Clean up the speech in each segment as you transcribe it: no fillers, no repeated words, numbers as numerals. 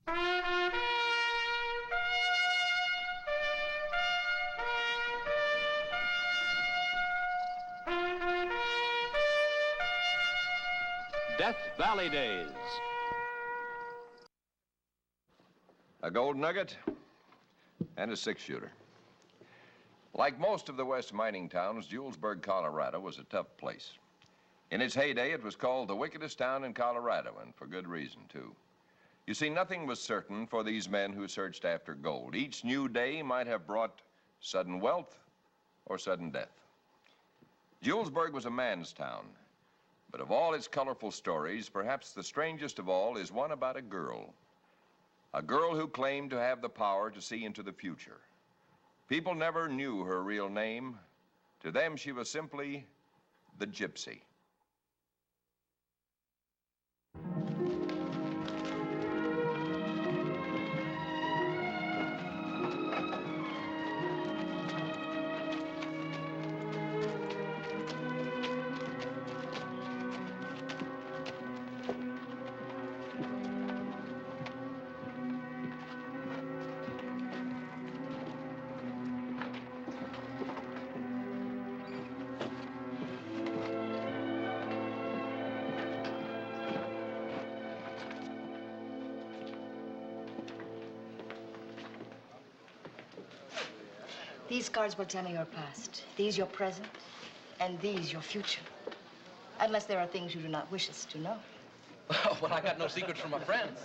Death Valley Days. A gold nugget and a six-shooter. Like most of the West mining towns, Julesburg, Colorado was a tough place. In its heyday, it was called the wickedest town in Colorado, and for good reason, too. You see, nothing was certain for these men who searched after gold. Each new day might have brought sudden wealth or sudden death. Julesburg was a man's town, but of all its colorful stories, perhaps the strangest of all is one about a girl. A girl who claimed to have the power to see into the future. People never knew her real name. To them, she was simply the Gypsy. These cards will tell me your past, these your present, and these your future. Unless there are things you do not wish us to know. Oh, well, I got no secrets from my friends.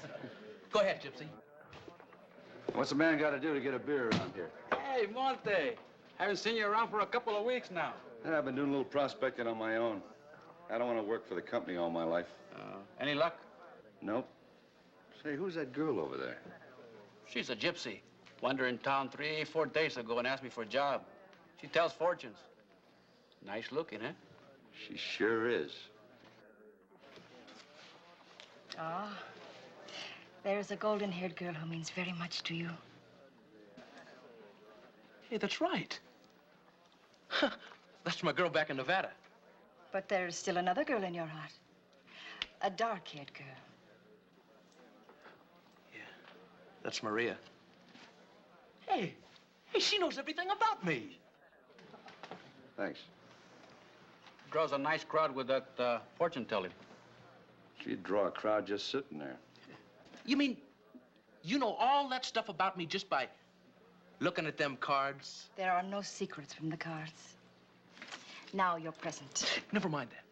Go ahead, Gypsy. What's a man got to do to get a beer around here? Hey, Monte. Haven't seen you around for a couple of weeks now. Yeah, I've been doing a little prospecting on my own. I don't want to work for the company all my life. Any luck? Nope. Say, who's that girl over there? She's a gypsy. Wandered in town 4 days ago and asked me for a job. She tells fortunes. Nice looking, eh? She sure is. Ah, there's a golden-haired girl who means very much to you. Hey, that's right. That's my girl back in Nevada. But there's still another girl in your heart. A dark-haired girl. Yeah, that's Maria. Hey, she knows everything about me. Thanks. Draws a nice crowd with that fortune telling. She'd draw a crowd just sitting there. You mean you know all that stuff about me just by looking at them cards? There are no secrets from the cards. Now you're present. Never mind that.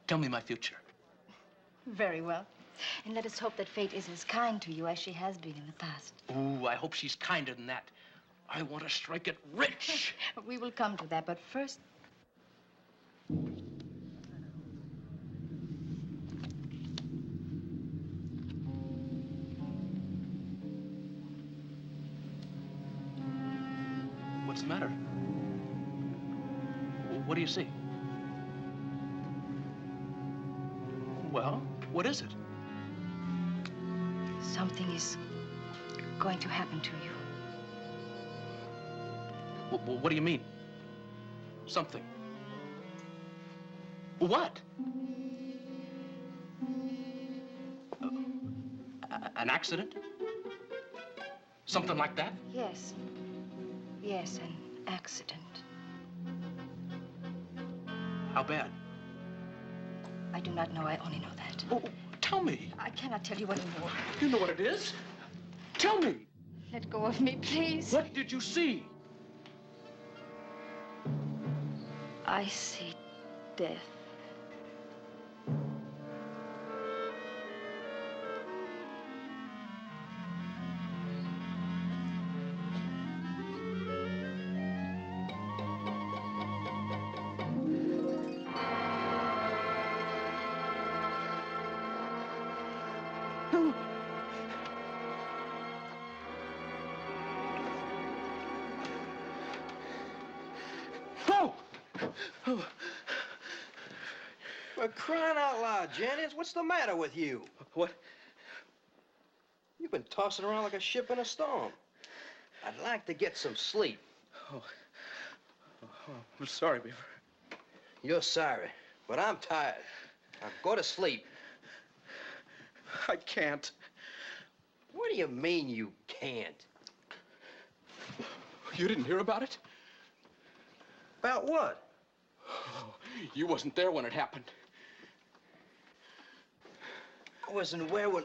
Tell me my future. Very well. And let us hope that fate is as kind to you as she has been in the past. Ooh, I hope she's kinder than that. I want to strike it rich. We will come to that, but first... What's the matter? What do you see? Well, what is it? Something is going to happen to you. What do you mean? Something. What? An accident? Something like that? Yes. Yes, an accident. How bad? I do not know. I only know that. Oh, tell me. I cannot tell you anymore. You know what it is? Tell me. Let go of me, please. What did you see? I see death. For crying out loud, Jennings, what's the matter with you? What? You've been tossing around like a ship in a storm. I'd like to get some sleep. Oh, I'm sorry, Beaver. You're sorry, but I'm tired. Now go to sleep. I can't. What do you mean you can't? You didn't hear about it? About what? Oh, you wasn't there when it happened. I wasn't aware when...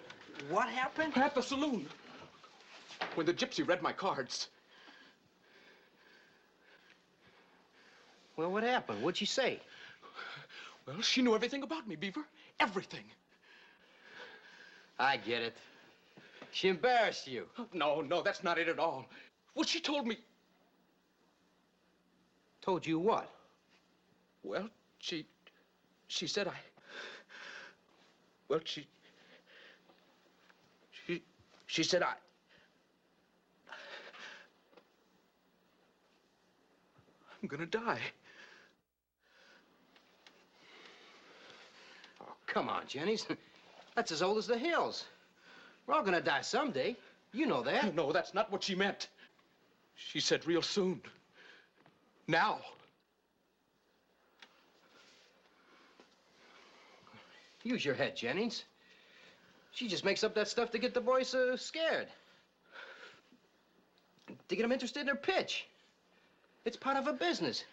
What happened? At the saloon. When the gypsy read my cards. Well, what happened? What'd she say? Well, she knew everything about me, Beaver. Everything. I get it. She embarrassed you. No, that's not it at all. Well, she told me... Told you what? Well, she said I... Well, she said I'm gonna die. Oh, come on, Jennings. That's as old as the hills. We're all gonna die someday. You know that. No, that's not what she meant. She said real soon. Now. Use your head, Jennings. She just makes up that stuff to get the boys scared. To get them interested in her pitch. It's part of her business.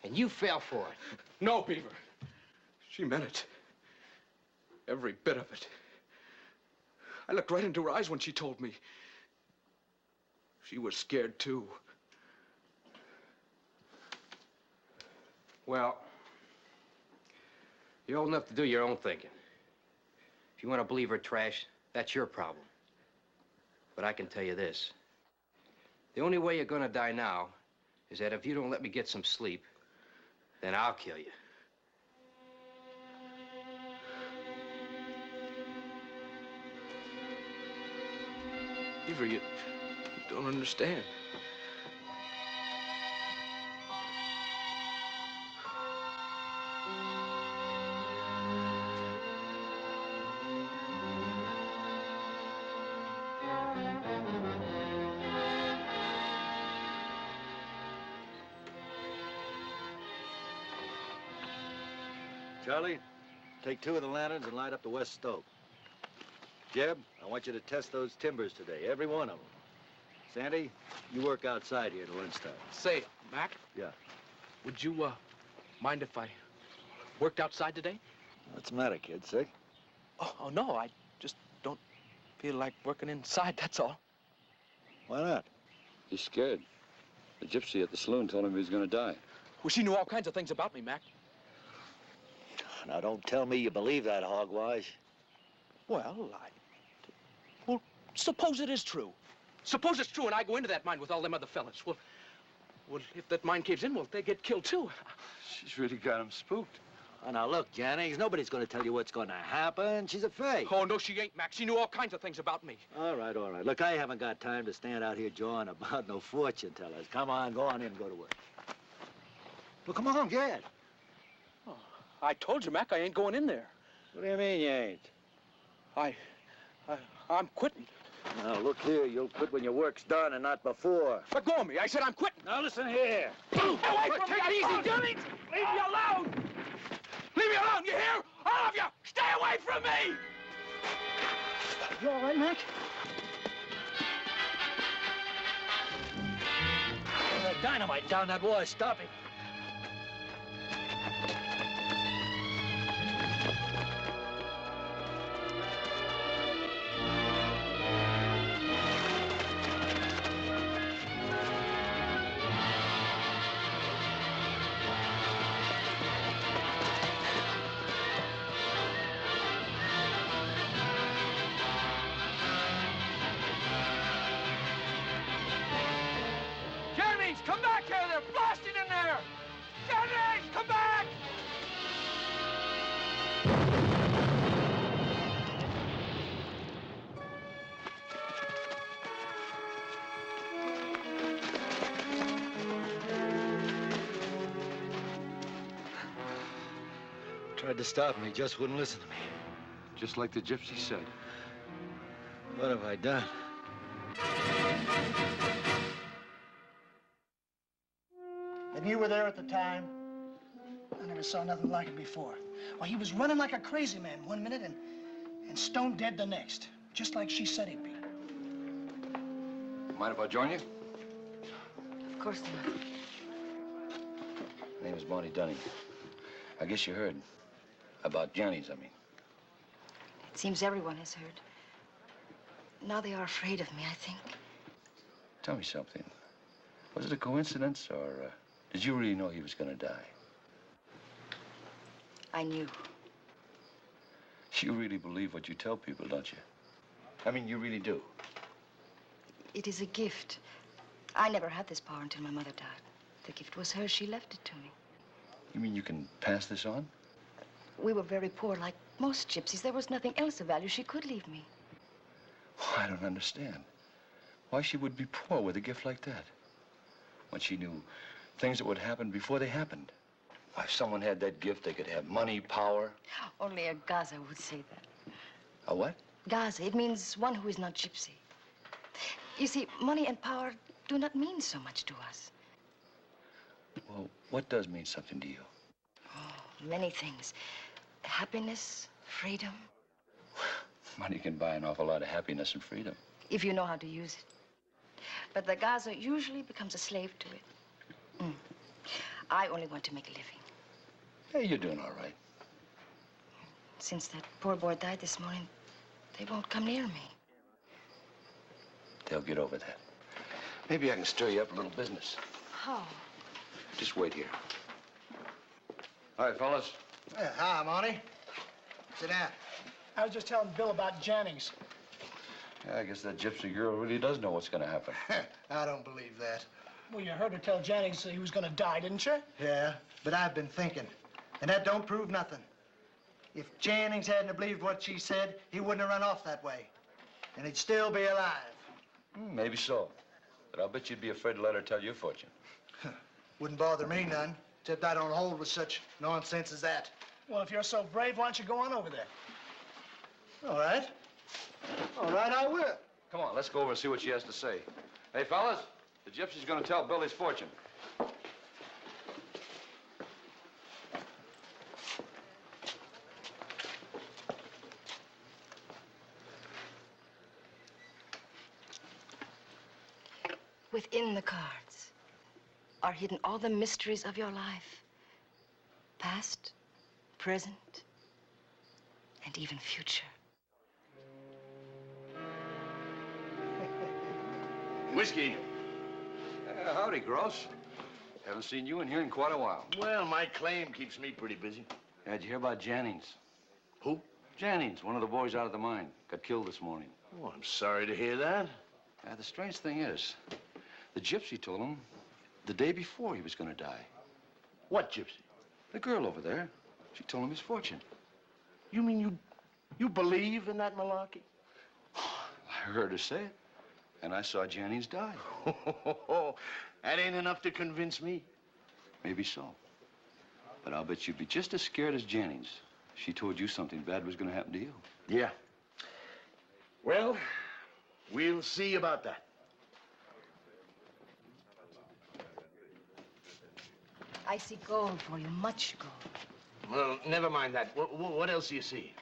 And you fell for it. No, Beaver. She meant it. Every bit of it. I looked right into her eyes when she told me. She was scared, too. Well, you're old enough to do your own thinking. If you want to believe her trash, that's your problem. But I can tell you this. The only way you're gonna die now is that if you don't let me get some sleep, then I'll kill you. Beaver, you don't understand. Charlie, take 2 of the lanterns and light up the west stove. Jeb, I want you to test those timbers today, every one of them. Sandy, you work outside here till lunchtime. Say, Mac? Yeah. Would you, mind if I worked outside today? What's the matter, kid? Sick? Oh, no, I just don't feel like working inside, that's all. Why not? He's scared. The gypsy at the saloon told him he was going to die. Well, she knew all kinds of things about me, Mac. Now, don't tell me you believe that hogwash. Well, Well, suppose it is true. Suppose it's true and I go into that mine with all them other fellas. Well, if that mine caves in, well, they get killed, too. She's really got him spooked. Oh, now, look, Jennings, nobody's going to tell you what's going to happen. She's a fake. Oh, no, she ain't, Mac. She knew all kinds of things about me. All right, all right. Look, I haven't got time to stand out here jawing about no fortune tellers. Come on, go on in and go to work. Well, come on, get. Oh, I told you, Mac, I ain't going in there. What do you mean you ain't? I'm quitting. Now, look here, you'll quit when your work's done and not before. Let go of me. I said I'm quitting. Now, listen here. Get away from me! Take it easy, Jennings! Leave me alone! Leave me alone, you hear? All of you! Stay away from me! You all right, Mac? That dynamite down that wall. Stop it. Jennings, come back here! They're blasting in there! Jennings, come back! Tried to stop me, just wouldn't listen to me. Just like the gypsy said. What have I done? And you were there at the time? I never saw nothing like it before. Well, he was running like a crazy man one minute and stone dead the next, just like she said he'd be. Mind if I join you? Of course not. My name is Monty Dunning. I guess you heard. About Johnny's, I mean. It seems everyone has heard. Now they are afraid of me, I think. Tell me something. Was it a coincidence, or did you really know he was going to die? I knew. You really believe what you tell people, don't you? I mean, you really do. It is a gift. I never had this power until my mother died. The gift was hers. She left it to me. You mean you can pass this on? We were very poor, like most gypsies. There was nothing else of value she could leave me. Oh, I don't understand. Why she would be poor with a gift like that. When she knew things that would happen before they happened. Why, if someone had that gift, they could have money, power. Only a Gaza would say that. A what? Gaza, it means one who is not gypsy. You see, money and power do not mean so much to us. Well, what does mean something to you? Oh, many things. Happiness, freedom. Money can buy an awful lot of happiness and freedom. If you know how to use it. But the Gaza usually becomes a slave to it. I only want to make a living. Hey, you're doing all right. Since that poor boy died this morning, they won't come near me. They'll get over that. Maybe I can stir you up a little business. How? Just wait here. All right, fellas. Yeah, hi, Monty. Sit down. I was just telling Bill about Jennings. Yeah, I guess that gypsy girl really does know what's going to happen. I don't believe that. Well, you heard her tell Jennings he was going to die, didn't you? Yeah, but I've been thinking, and that don't prove nothing. If Jennings hadn't have believed what she said, he wouldn't have run off that way. And he'd still be alive. Maybe so. But I'll bet you'd be afraid to let her tell your fortune. Wouldn't bother me none, except I don't hold with such nonsense as that. Well, if you're so brave, why don't you go on over there? All right. All right, I will. Come on, let's go over and see what she has to say. Hey, fellas, the gypsy's going to tell Billy's fortune. Within the cards are hidden all the mysteries of your life. Past, present, and even future. Whiskey. Howdy, Gross. Haven't seen you in here in quite a while. Well, my claim keeps me pretty busy. Did you hear about Jennings? Who? Jennings, one of the boys out of the mine. Got killed this morning. Oh, I'm sorry to hear that. The strange thing is, the gypsy told him the day before he was going to die. What gypsy? The girl over there. She told him his fortune. You mean you believe in that malarkey? I heard her say it, and I saw Jennings die. That ain't enough to convince me. Maybe so. But I'll bet you'd be just as scared as Jennings. She told you something bad was going to happen to you. Yeah. Well, we'll see about that. I see gold for you, much gold. Well, never mind that. What else do you see?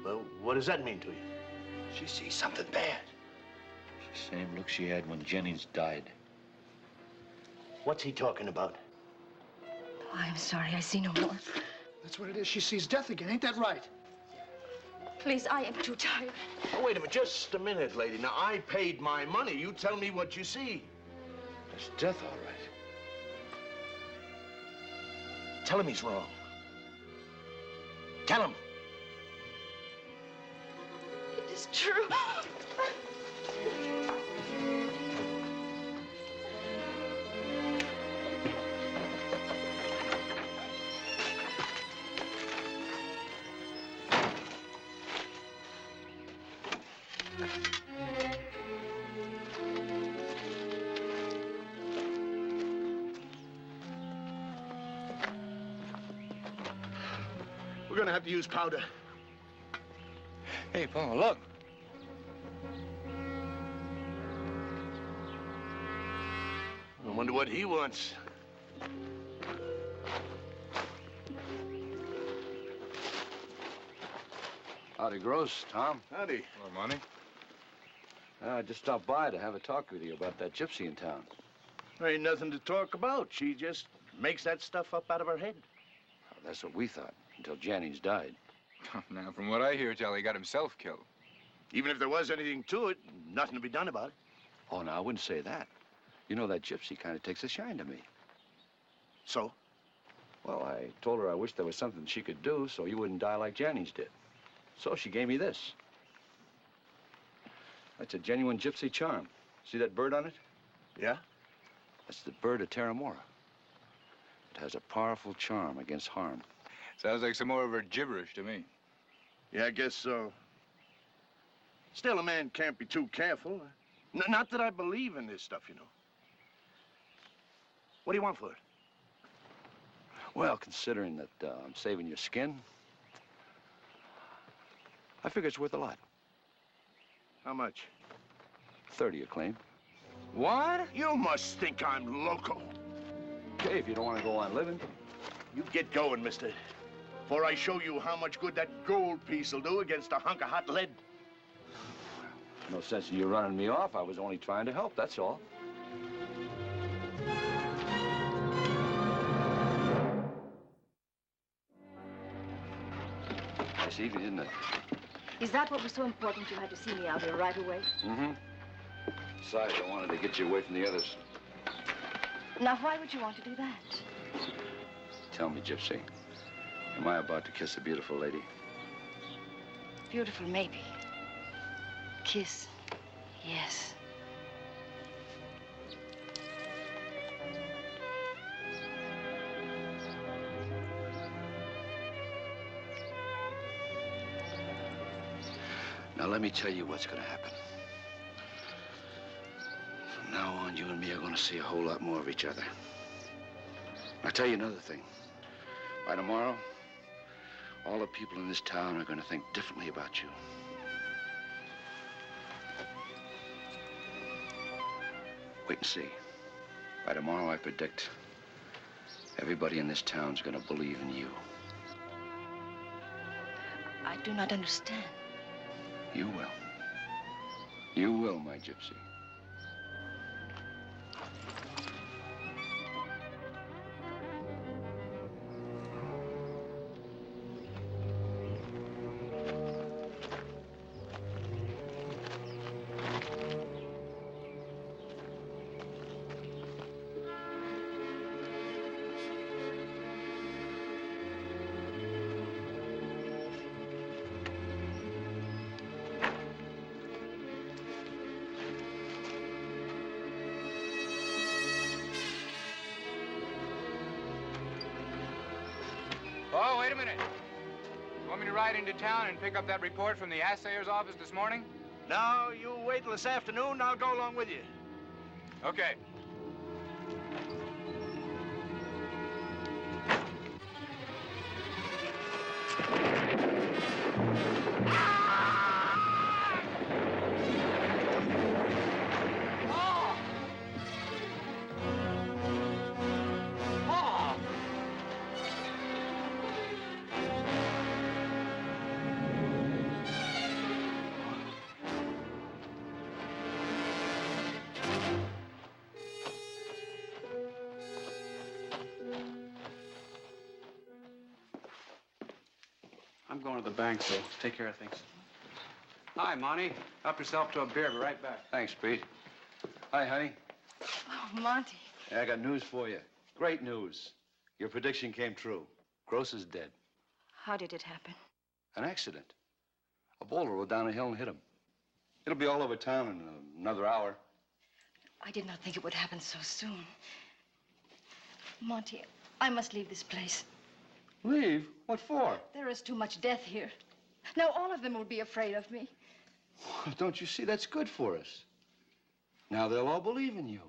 Well, what does that mean to you? She sees something bad. The same look she had when Jennings died. What's he talking about? Oh, I'm sorry, I see no more. That's what it is. She sees death again. Ain't that right? Please, I am too tired. Oh, wait a minute, just a minute, lady. Now, I paid my money. You tell me what you see. That's death, all right. Tell him he's wrong. Tell him. It is true. We're gonna have to use powder. Hey, Paul, look. I wonder what he wants. Howdy, Gross. Tom. Howdy. Hello, Monty. I just stopped by to have a talk with you about that gypsy in town. There ain't nothing to talk about. She just makes that stuff up out of her head. Well, that's what we thought, until Jennings died. Now, from what I hear, Charlie got himself killed. Even if there was anything to it, nothing to be done about it. Oh, no, I wouldn't say that. You know, that gypsy kind of takes a shine to me. So? Well, I told her I wished there was something she could do so you wouldn't die like Jennings did. So she gave me this. That's a genuine gypsy charm. See that bird on it? Yeah? That's the bird of Terramora. It has a powerful charm against harm. Sounds like some more of her gibberish to me. Yeah, I guess so. Still, a man can't be too careful. Not that I believe in this stuff, you know. What do you want for it? Well, considering that I'm saving your skin, I figure it's worth a lot. How much? 30 a claim. What? You must think I'm loco. Okay, if you don't want to go on living. You get going, mister. Before I show you how much good that gold piece will do against a hunk of hot lead. No sense in you running me off. I was only trying to help, that's all. Nice evening, isn't it? Is that what was so important you had to see me out here right away? Mm-hmm. Besides, I wanted to get you away from the others. Now, why would you want to do that? Tell me, Gypsy, am I about to kiss a beautiful lady? Beautiful, maybe. Kiss, yes. Now, let me tell you what's going to happen. From now on, you and me are going to see a whole lot more of each other. I'll tell you another thing. By tomorrow, all the people in this town are going to think differently about you. Wait and see. By tomorrow, I predict everybody in this town's going to believe in you. I do not understand. You will. You will, my Gypsy. Oh, wait a minute. You want me to ride into town and pick up that report from the assayer's office this morning? No, you wait till this afternoon, I'll go along with you. Okay. I'm going to the bank, so take care of things. Hi, Monty. Help yourself to a beer. Be right back. Thanks, Pete. Hi, honey. Oh, Monty. Hey, I got news for you. Great news. Your prediction came true. Gross is dead. How did it happen? An accident. A boulder rolled down a hill and hit him. It'll be all over town in another hour. I did not think it would happen so soon. Monty, I must leave this place. Leave? What for? There is too much death here. Now all of them will be afraid of me. Don't you see? That's good for us. Now they'll all believe in you.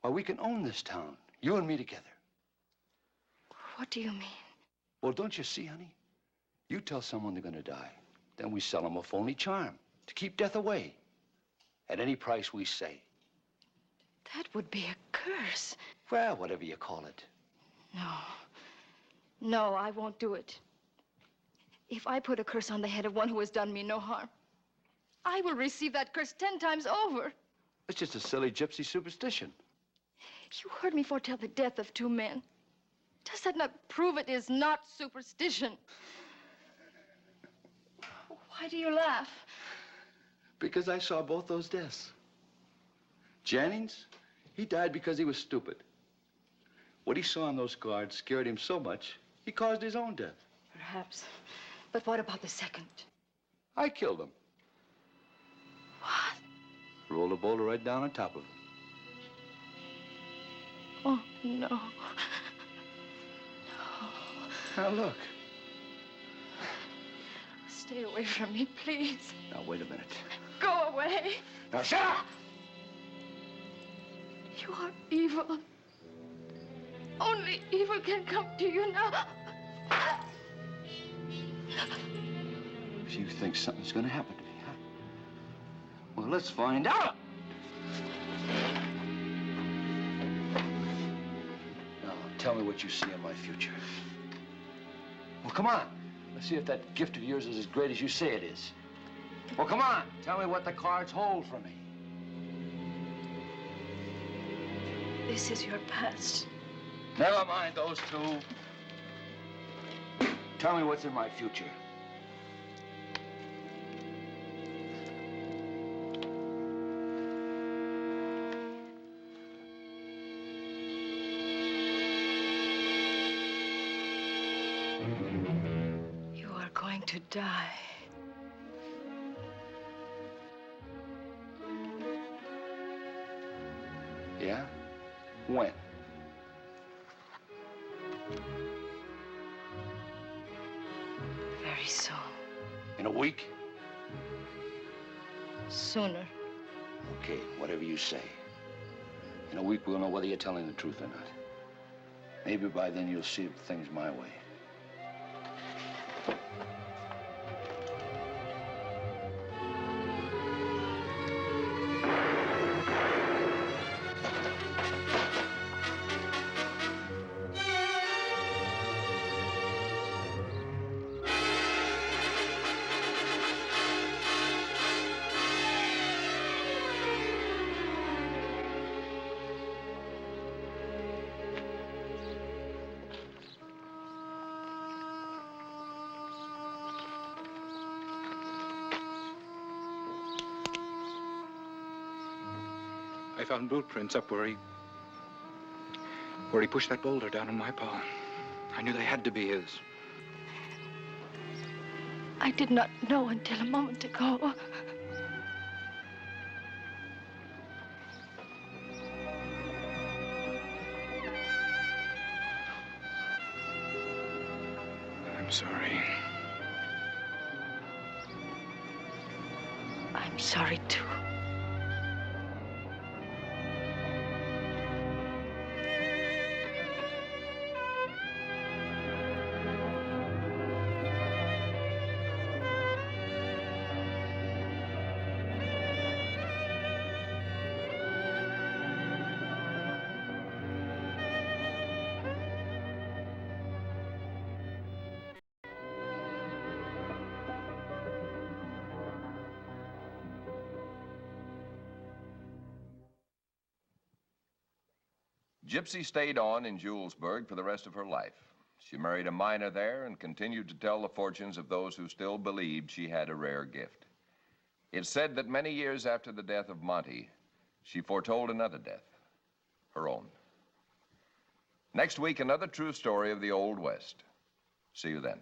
Why, we can own this town, you and me together. What do you mean? Well, don't you see, honey? You tell someone they're going to die. Then we sell them a phony charm to keep death away. At any price we say. That would be a curse. Well, whatever you call it. No. No, I won't do it. If I put a curse on the head of one who has done me no harm, I will receive that curse 10 times over. It's just a silly gypsy superstition. You heard me foretell the death of 2 men. Does that not prove it is not superstition? Why do you laugh? Because I saw both those deaths. Jennings, he died because he was stupid. What he saw on those cards scared him so much, he caused his own death. Perhaps. But what about the second? I killed him. What? Rolled a boulder right down on top of him. Oh, no. Now, look. Stay away from me, please. Now, wait a minute. Go away. Now, shut up! You are evil. Only evil can come to you now. You think something's gonna happen to me, huh? Well, let's find out. Now, tell me what you see in my future. Well, come on. Let's see if that gift of yours is as great as you say it is. Well, come on. Tell me what the cards hold for me. This is your past. Never mind those 2. Tell me what's in my future. You are going to die. Yeah? When? Very soon. In a week? Sooner. Okay, whatever you say. In a week, we'll know whether you're telling the truth or not. Maybe by then you'll see things my way. I found blueprints up where he pushed that boulder down on my paw. I knew they had to be his. I did not know until a moment ago. I'm sorry. I'm sorry, too. Gypsy stayed on in Julesburg for the rest of her life. She married a miner there and continued to tell the fortunes of those who still believed she had a rare gift. It's said that many years after the death of Monty, she foretold another death, her own. Next week, another true story of the Old West. See you then.